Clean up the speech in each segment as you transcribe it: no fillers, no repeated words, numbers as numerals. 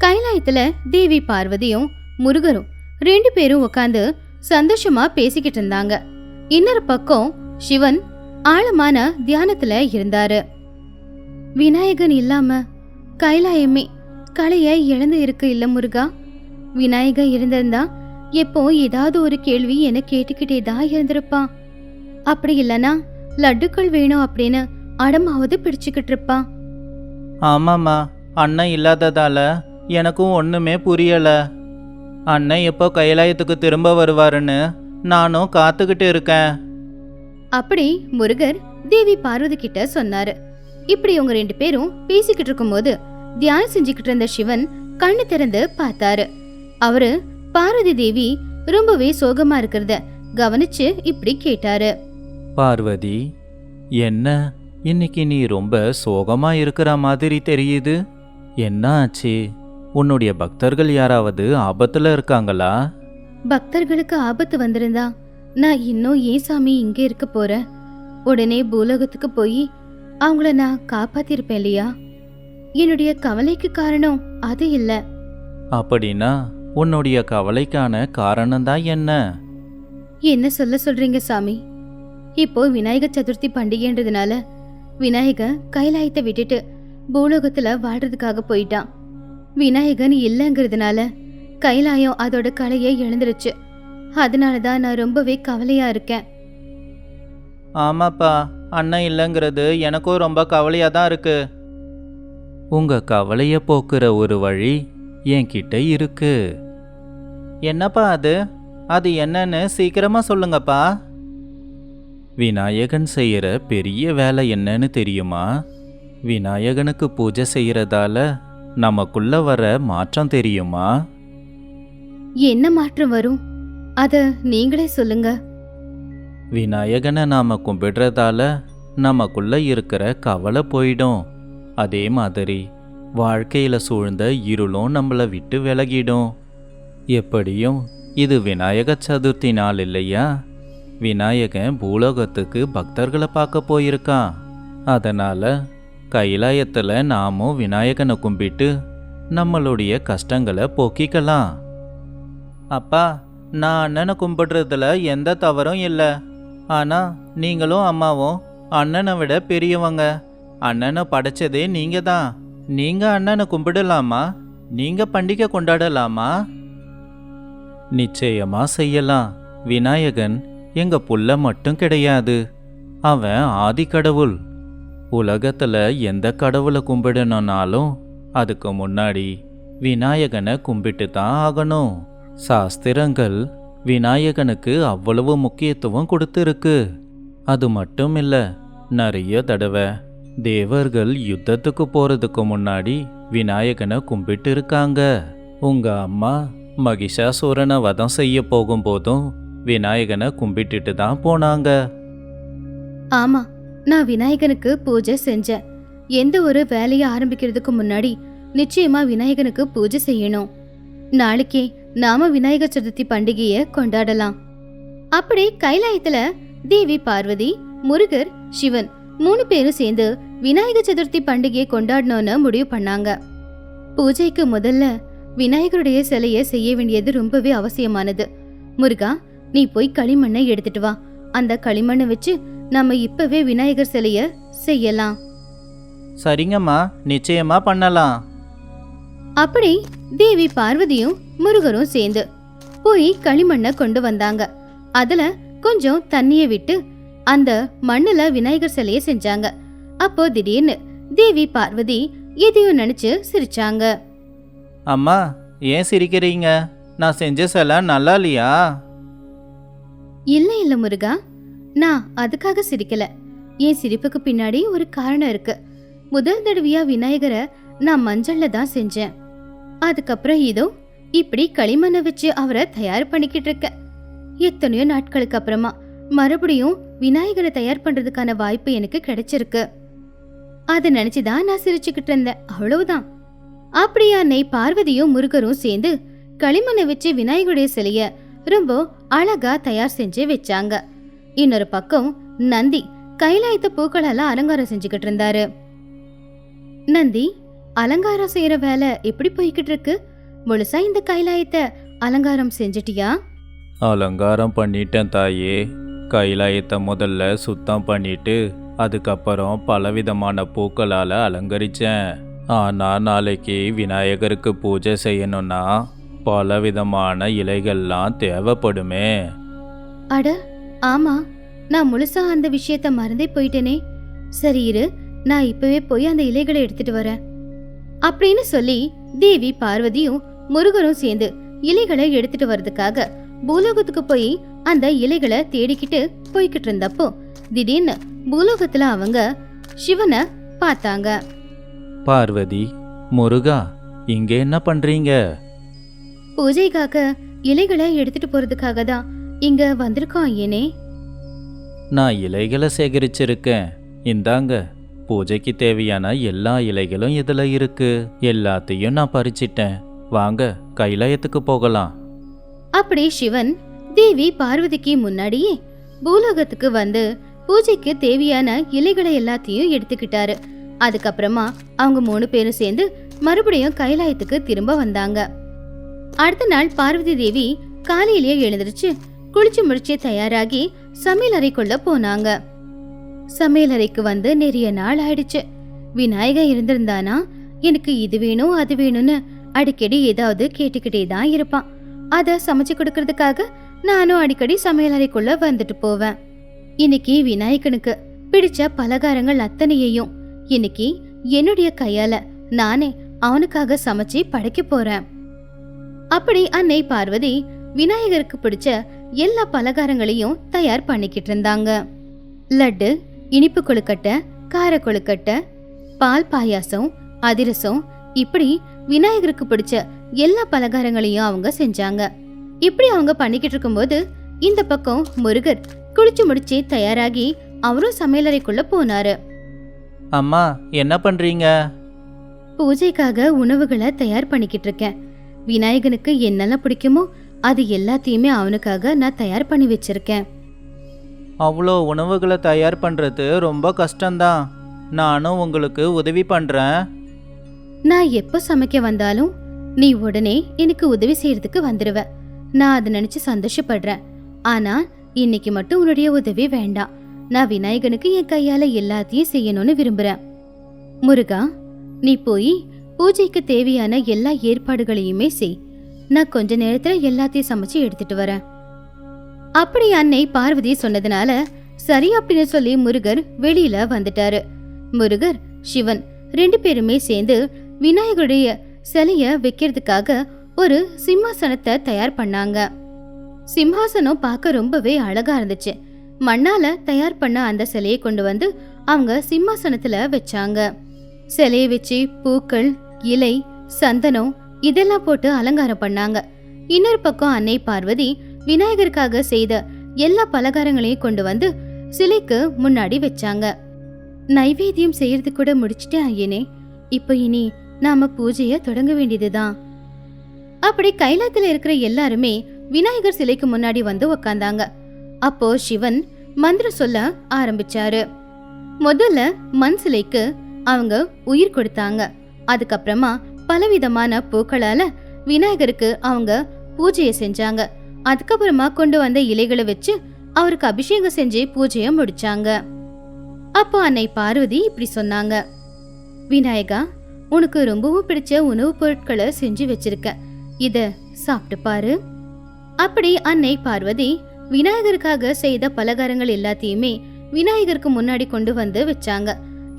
கைலாயத்துல தேவி பார்வதியும் முருகரும் 2 பேரும் உட்காந்து சந்தோஷமா பேசிக்கிட்டு இருந்தாங்க. இன்னொரு பக்கம் சிவன் ஆழமான தியானத்துல இருந்தாரு. விநாயகன் இல்லாம கைலாயமே கலைய இழந்து இருக்கு இல்ல முருகா. விநாயகர் இருந்திருந்தா எப்போ ஏதாவது ஒரு கேள்வி என கேட்டுக்கிட்டே தான் இருந்திருப்பான். அப்படி இல்லனா லட்டுக்கள் வேணும் அப்படின்னு அடமாவது பிடிச்சுக்கிட்டு இருப்பான். ஆமாம்மா, அண்ணன் இல்லாததால எனக்கும் ஒன்றுமே புரியல. அண்ணன் எப்போ கைலாயத்துக்கு திரும்ப வருவாருன்னு நானும் காத்துக்கிட்டு இருக்கேன். அப்படி முருகர் தேவி பார்வதி கிட்ட சொன்னாரு. இப்படி உங்க 2 பேரும் பேசிக்கிட்டு இருக்கும்போது தியானம் செஞ்சுக்கிட்டு இருந்த சிவன் கண்ணு திறந்து பார்த்தாரு. அவரு பார்வதி தேவி ரொம்பவே சோகமா இருக்கிறத கவனிச்சு இப்படி கேட்டாரு. பார்வதி, என்ன இன்னைக்கு நீ ரொம்ப சோகமா இருக்கிற மாதிரி தெரியுது. என்ன ஆச்சு? உன்னுடைய பக்தர்கள் யாராவது ஆபத்துல இருக்காங்களா? பக்தர்களுக்கு ஆபத்து வந்திருந்தா நான் இன்னும் ஏன் சாமி இங்க இருக்க போறேன்? உடனே பூலோகத்துக்கு போய் அவங்கள நான் காப்பாத்திருப்பேன் இல்லையா? என்னுடைய கவலைக்கு காரணம் அது இல்ல. அப்படின்னா உன்னுடைய கவலைக்கான காரணம்தான் என்ன? என்ன சொல்றீங்க சாமி? இப்போ விநாயகர் சதுர்த்தி பண்டிகைன்றதுனால விநாயகர் கைலாயத்தை விட்டுட்டு பூலோகத்துல வாழ்றதுக்காக போயிட்டான். விநாயகன் இல்லைங்கிறதுனால கைலாயம் அதோட கலையை இழந்துருச்சு. அதனாலதான் நான் ரொம்பவே கவலையா இருக்கேன். ஆமாப்பா, அண்ணன் இல்லைங்கிறது எனக்கும் ரொம்ப கவலையா தான் இருக்கு. உங்க கவலைய போக்குற ஒரு வழி என்கிட்ட இருக்கு. என்னப்பா அது? அது என்னன்னு சீக்கிரமா சொல்லுங்கப்பா. விநாயகன் செய்யற பெரிய வேலை என்னன்னு தெரியுமா? விநாயகனுக்கு பூஜை செய்யறதால நமக்குள்ள வர மாற்றம் தெரியுமா? என்ன மாற்றம் வரும்? அத நீங்களே சொல்லுங்க. விநாயகனை நாம கும்பிடுறதால நமக்குள்ள இருக்கிற கவலை போயிடும். அதே மாதிரி வாழ்க்கையில சூழ்ந்த இருளும் நம்மளை விட்டு விலகிடும். எப்படியும் இது விநாயக சதுர்த்தி நாள் இல்லையா? விநாயகன் பூலோகத்துக்கு பக்தர்களை பார்க்க போயிருக்கான். அதனால கைலாயத்துல நாமும் விநாயகனை கும்பிட்டு நம்மளுடைய கஷ்டங்களை போக்கிக்கலாம். அப்பா, நான் அண்ணனை கும்பிடுறதுல எந்த தவறும் இல்லை. ஆனா நீங்களும் அம்மாவும் அண்ணனை விட பெரியவங்க. அண்ணனை படைச்சதே நீங்க தான். நீங்க அண்ணனை கும்பிடலாமா? நீங்க பண்டிகை கொண்டாடலாமா? நிச்சயமா செய்யலாம். விநாயகன் எங்க புள்ள மட்டும் கிடையாது, அவன் ஆதி கடவுள். உலகத்துல எந்த கடவுளை கும்பிடணும்னாலும் அதுக்கு முன்னாடி விநாயகனை கும்பிட்டு தான் ஆகணும். சாஸ்திரங்கள் விநாயகனுக்கு அவ்வளவு முக்கியத்துவம் கொடுத்துருக்கு. அது மட்டும் இல்ல, நிறைய தடவை தேவர்கள் யுத்தத்துக்கு போறதுக்கு முன்னாடி விநாயகனை கும்பிட்டு இருக்காங்க. உங்க அம்மா மகிஷாசூரனை வதம் செய்ய போகும்போதும் விநாயகனை கும்பிட்டுட்டு தான் போனாங்க. ஆமா, நான் விநாயகனுக்கு பூஜை செஞ்சேன். எந்த ஒரு வேலையை ஆரம்பிக்கிறதுக்கு முன்னாடி நிச்சயமா விநாயகனுக்கு பூஜை செய்யணும். நாளைக்கே நாம விநாயகர் சதுர்த்தி பண்டிகையை கொண்டாடலாம். அப்படி கைலாயத்துல தேவி பார்வதி, முருகர், சிவன் 3 பேரும் சேர்ந்து விநாயகர் சதுர்த்தி பண்டிகையை கொண்டாடணும்னு முடிவு பண்ணாங்க. பூஜைக்கு முதல்ல விநாயகருடைய சிலையை செய்ய வேண்டியது ரொம்பவே அவசியமானது. முருகா, நீ போய் களிமண்ணை எடுத்துட்டு வா. அந்த களிமண்ணை வச்சு நம்ம இப்பவே விநாயகர் சிலைய செய்யலாம். சரிங்கம்மா, நிச்சயமா பண்ணலாம். அப்படி தேவி பார்வதியும் முருகரும் சேர்ந்து போய் களிமண்ணை கொண்டு வந்தாங்க. அதுல கொஞ்சம் தண்ணிய விட்டு அந்த மண்ணுல விநாயகர் சிலைய செஞ்சாங்க. அப்போ திடீர்னு தேவி பார்வதி எதையும் நினைச்சு சிரிச்சாங்க. அம்மா, ஏன் சிரிக்கிறீங்க? நான் செஞ்ச சிலை நல்லா இல்லையா? இல்ல முருகா, நான் அதுக்காக சிரிக்கல. என் சிரிப்புக்கு பின்னாடி ஒரு காரணம் இருக்கு. முதல் தடவையா விநாயகரை நான் மஞ்சள்ல தான் செஞ்சேன். அதுக்கப்புறம் இதோ இப்படி களிமண்ணை வச்சு அவரை தயார் பண்ணிக்கிட்டு இருக்க. எத்தனையோ நாட்களுக்கு அப்புறமா மறுபடியும் விநாயகரை தயார் பண்றதுக்கான வாய்ப்பு எனக்கு கிடைச்சிருக்கு. அதை நினைச்சுதான் நான் சிரிச்சுக்கிட்டு இருந்தேன், அவ்வளவுதான். அப்படியா அன்னை பார்வதியும் முருகரும் சேர்ந்து களிமண்ணை வச்சு விநாயகருடைய சிலைய ரொம்ப அழகா தயார் செஞ்சு வச்சாங்க. இன்னொரு பக்கம் நந்தி கைலாயத்தை பூக்களால அலங்காரம் செஞ்சுக்கிட்டு இருந்தாரு. நந்தி அலங்காரம் செய்யற வேலை எப்படி போய்கிட்டு இருக்கு? முழுசா இந்த கைலாயத்தை அலங்காரம் செஞ்சிட்டியா? அலங்காரம் பண்ணிட்டேன் தாயே. கைலாயத்தை முதல்ல சுத்தம் பண்ணிட்டு அதுக்கப்புறம் பலவிதமான பூக்களால் அலங்கரித்தேன். ஆனால் நாளைக்கு விநாயகருக்கு பூஜை செய்யணும்னா பலவிதமான இலைகள்லாம் தேவைப்படுமே. அட ஆமா, நான் முழுசா அந்த விஷயத்த மறந்தே போயிட்டேனே. சரி இரு, நான் இப்பவே போய் அந்த இலைகளை எடுத்துட்டு வரேன் அப்படின்னு சொல்லி தேவி பார்வதியும் முருகரும் சேர்ந்து இலைகளை எடுத்துட்டு வர்றதுக்காக பூலோகத்துக்கு போய் அந்த இலைகளை தேடிக்கிட்டு போய்கிட்டு இருந்தப்போ திடீர்னு பூலோகத்துல அவங்க சிவனை பார்த்தாங்க. பார்வதி, முருகா, இங்க என்ன பண்றீங்க? பூஜைக்காக இலைகளை எடுத்துட்டு போறதுக்காக தான் இங்க வந்திருக்கோம் ஐயனே. நான் இலைகளை சேகரிச்சிருக்கேன், இந்தாங்க. பூஜைக்கு தேவையான எல்லா இலைகளும் இதுல இருக்கு. எல்லாத்தையும் நான் பறிச்சிட்டேன். வாங்க கைலாயத்துக்கு போகலாம். அப்படி சிவன் தேவி பார்வதிக்கு முன்னாடியே பூலோகத்துக்கு வந்து பூஜைக்கு தேவையான இலைகளை எல்லாத்தையும் எடுத்துக்கிட்டாரு. அதுக்கப்புறமா அவங்க 3 பேரும் சேர்ந்து மறுபடியும் கைலாயத்துக்கு திரும்ப வந்தாங்க. அடுத்த நாள் பார்வதி தேவி காலையிலேயே எழுந்திருச்சு குளிச்சு முடிச்சு தயாராகி சமையல் அறைக்குள்ள போனாங்க. சமையல் அறைக்கு வந்து நிறைய நாள் ஆயிடுச்சு. விநாயகர் இருந்திருந்தானா எனக்கு இது வேணும் அது வேணும்னு அடிக்கடி ஏதாவது கேட்டுக்கிட்டே தான் இருப்பான். அத சமைச்சு கொடுக்கறதுக்காக நானும் அடிக்கடி சமையல் அறைக்குள்ள வந்துட்டு போவேன். இன்னைக்கு விநாயகனுக்கு பிடிச்ச பலகாரங்கள் அத்தனையையும் இன்னைக்கு என்னுடைய கையால நானே அவனுக்காக சமைச்சு படைக்க போறேன். அப்படி அன்னை பார்வதி விநாயகருக்கு பிடிச்ச எல்லா பலகாரங்களையும் தயார் பண்ணிக்கிட்டு இருந்தாங்க. லட்டு, இனிப்பு கொழுக்கட்டை, கார கொழுக்கட்டை, பால் பாயாசம், அதிரசம், இப்படி விநாயகருக்கு பிடிச்ச எல்லா பலகாரங்களையும் அவங்க செஞ்சாங்க. இப்படி அவங்க பண்ணிக்கிட்டு இருக்கும்போது இந்த பக்கம் முருகர் குளிச்சு முடிச்சு தயாராகி அவரும் சமையலறைக்குள்ள போனாரு. அம்மா, என்ன பண்றீங்க? பூஜைக்காக உணவுகளை தயார் பண்ணிக்கிட்டு இருக்கேன். விநாயகனுக்கு என்னெல்லாம் பிடிக்குமோ அது எல்லாத்தையுமே அவனுக்காக நான் தயார் பண்ணி வச்சிருக்கேன். அவ்வளோ உணவுகளை தயார் பண்றது ரொம்ப கஷ்டம்தான். நானும் உங்களுக்கு உதவி பண்றேன். நான் எப்போ சமைக்க வந்தாலும் நீ உடனே எனக்கு உதவி செய்யறதுக்கு வந்துடுவ. நான் அதை நினைச்சு சந்தோஷப்படுறேன். ஆனா இன்னைக்கு மட்டும் உன்னுடைய உதவி வேண்டாம். நான் விநாயகனுக்கு என் கையால எல்லாத்தையும் செய்யணும்னு விரும்புறேன். முருகா, நீ போய் பூஜைக்கு தேவையான எல்லா ஏற்பாடுகளையுமே செய். நான் கொஞ்ச நேரத்துல எல்லாத்தையும் சமைச்சு எடுத்துட்டு வரேன். அப்படி அன்னை பார்வதி சொன்னதுனால சரி அப்படின்னு சொல்லி முருகர் வெளியில வந்துட்டாரு. முருகர், சிவன் 2 பேருமே சேர்ந்து விநாயகருடைய சிலைய வைக்கிறதுக்காக ஒரு சிம்மாசனத்தை தயார் பண்ணாங்க. சிம்மாசனம் பார்க்க ரொம்பவே அழகா இருந்துச்சு. மண்ணால தயார் பண்ண அந்த சிலையை கொண்டு வந்து அவங்க சிம்மாசனத்துல வச்சாங்க. சிலையை வச்சு பூக்கள், இலை, சந்தனம் இதெல்லாம் போட்டு அலங்காரம் பண்ணாங்க. இன்னொரு பக்கம் அன்னை பார்வதி விநாயகருக்காக செய்த எல்லா பலகாரங்களையும் கொண்டு வந்து சிலைக்கு முன்னாடி வச்சாங்க. நைவேத்தியம் செய்யறது கூட முடிச்சிட்டேன் ஐயனே. இப்போ இனி நாம பூஜைய தொடங்க வேண்டியதுதான். அப்படி கைலாயத்துல இருக்கிற எல்லாருமே விநாயகர் சிலைக்கு முன்னாடி வந்து உக்காந்தாங்க. அப்போ சிவன் மந்திரம் சொல்ல ஆரம்பிச்சாரு. முதல்ல மண் சிலைக்கு அவங்க உயிர் கொடுத்தாங்க. அதுக்கப்புறமா பலவிதமான பூக்களால விநாயகருக்கு அவங்க பூஜையை செஞ்சாங்க. அதுக்கப்புறமா கொண்டு வந்த இலைகளை வச்சு அவருக்கு அபிஷேகம் செஞ்சு பூஜையை முடிச்சாங்க. அப்போ அன்னை பார்வதி இப்படி சொன்னாங்க. விநாயகா, உனக்கு ரொம்பவும் பிடிச்ச உணவுப் பொருட்களை செஞ்சு வச்சிருக்க. இத சாப்பிட்டு பாரு. அப்படி அன்னை பார்வதி விநாயகருக்காக செய்த பலகாரங்கள் எல்லாத்தையுமே விநாயகருக்கு முன்னாடி கொண்டு வந்து வச்சாங்க.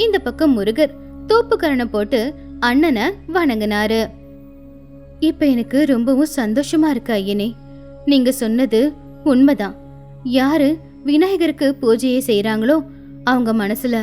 இந்த பக்கம் முருகர் தூப்புக்கரணை போட்டு அண்ணனை வணங்கினாரு. இப்ப எனக்கு ரொம்பவும் சந்தோஷமா இருக்கு ஐயனே. நீங்க சொன்னது உண்மைதான். யாரு விநாயகருக்கு பூஜையை செய்யறாங்களோ அவங்க மனசுல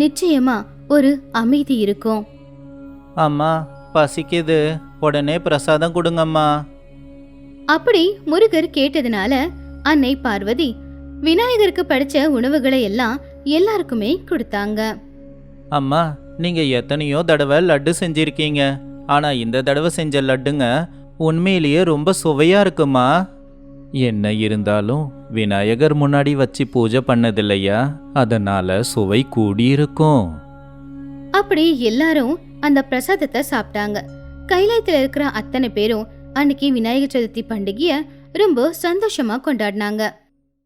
நிச்சயமா ஒரு அமைதி இருக்கும். அம்மா, பசிக்குது, உடனே பிரசாதம் கொடுங்கம்மா. அப்படி முருகர் கேட்டதுனால அன்னை பார்வதி விநாயகருக்கு படிச்ச உணவுகளை எல்லாம் எல்லாருக்குமே கொடுத்தாங்க. அம்மா, நீங்க எத்தனையோ தடவை லட்டு செஞ்சிருக்கீங்க. ஆனா இந்த தடவை செஞ்ச லட்டுங்க உண்மையிலேயே ரொம்ப சுவையா இருக்குமா. என்ன இருந்தாலும் விநாயகர் முன்னாடி வச்சு பூஜை பண்ணதில்லையா, அதனால சுவை கூடியிருக்கும். அப்படி எல்லாரும் அந்த பிரசாதத்தை சாப்பிட்டாங்க. கைலாயத்துல இருக்கிற அத்தனை பேரும் அன்னைக்கு விநாயகர் சதுர்த்தி பண்டிகைய ரொம்ப சந்தோஷமா கொண்டாடினாங்க.